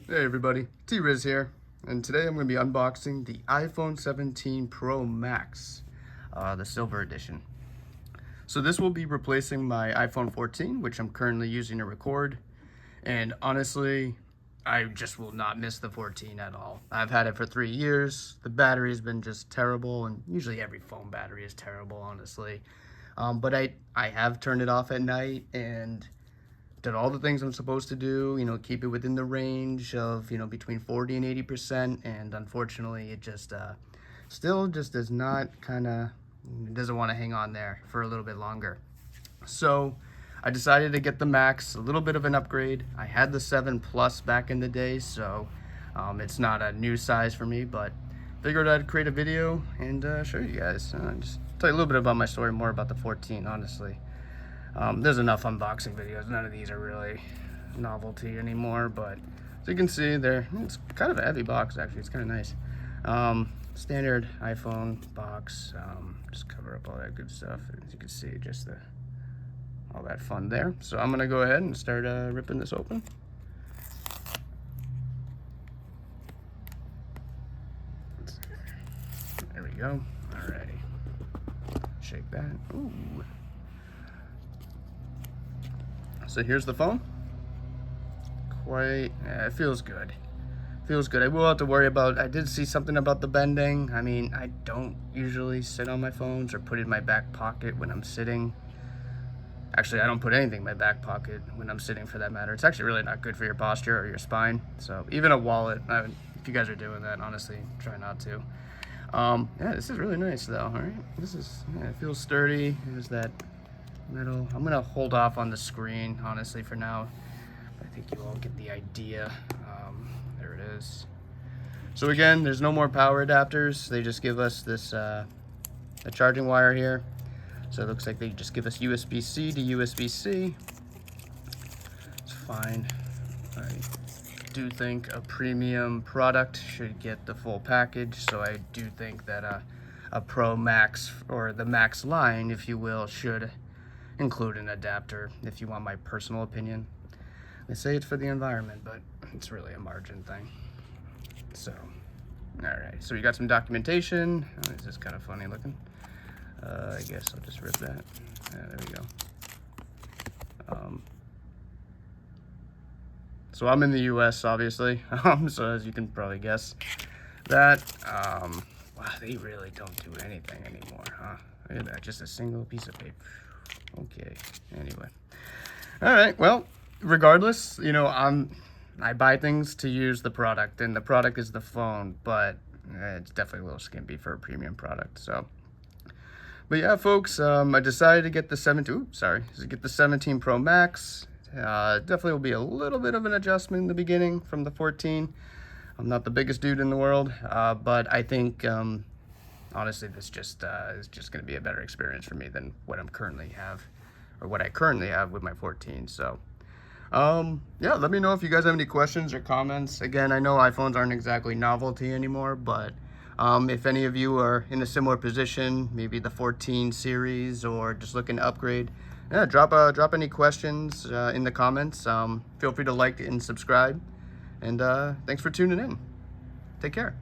Hey everybody, T-Rizz here, and today I'm going to be unboxing the iPhone 17 Pro Max, the silver edition. So this will be replacing my iPhone 14, which I'm currently using to record, and honestly, I just will not miss the 14 at all. I've had it for 3 years, the battery's been just terrible, and usually every phone battery is terrible, honestly. But I have turned it off at night, and did all the things I'm supposed to do, keep it within the range of, between 40 and 80%. And unfortunately, it just still just does not doesn't want to hang on there for a little bit longer. So I decided to get the Max, a little bit of an upgrade. I had the 7 Plus back in the day, so it's not a new size for me, but figured I'd create a video and show you guys. Just tell you a little bit about my story, more about the 14, honestly. There's enough unboxing videos. None of these are really novelty anymore, but as you can see, it's kind of a heavy box, actually. It's kind of nice. Standard iPhone box. Just cover up all that good stuff. As you can see, just all that fun there. So I'm gonna go ahead and start ripping this open. There we go. Alrighty. Shake that. Ooh. So here's the phone. It feels good. Feels good. I will have to worry about, I did see something about the bending. I mean, I don't usually sit on my phones or put it in my back pocket when I'm sitting. Actually, I don't put anything in my back pocket when I'm sitting, for that matter. It's actually really not good for your posture or your spine. So even a wallet, if you guys are doing that, honestly, try not to. Yeah, this is really nice though, all right? It feels sturdy. There's that metal. I'm gonna hold off on the screen, honestly, for now. I think you all get the idea. There it is. So again, there's no more power adapters. They just give us this a charging wire here. So it looks like they just give us USB-C to USB-C. It's fine. I do think a premium product should get the full package. So I do think that a Pro Max, or the Max line, if you will, should include an adapter, if you want my personal opinion. They say it's for the environment, but it's really a margin thing. So, alright, so you got some documentation. Oh, this is kind of funny looking. I guess I'll just rip that. There we go. So I'm in the US, obviously, so as you can probably guess that, wow, they really don't do anything anymore, huh? Look at that, just a single piece of paper. Okay, anyway. All right, well, regardless, I buy things to use the product, and the product is the phone, but it's definitely a little skimpy for a premium product, so. But yeah, folks, I decided to get the 17 Pro Max. Definitely will be a little bit of an adjustment in the beginning from the 14. I'm not the biggest dude in the world, but I think, honestly, this is just going to be a better experience for me than what I currently have with my 14. So, yeah, let me know if you guys have any questions or comments. Again, I know iPhones aren't exactly novelty anymore, but if any of you are in a similar position, maybe the 14 series or just looking to upgrade, yeah, drop any questions in the comments. Feel free to like and subscribe. And thanks for tuning in. Take care.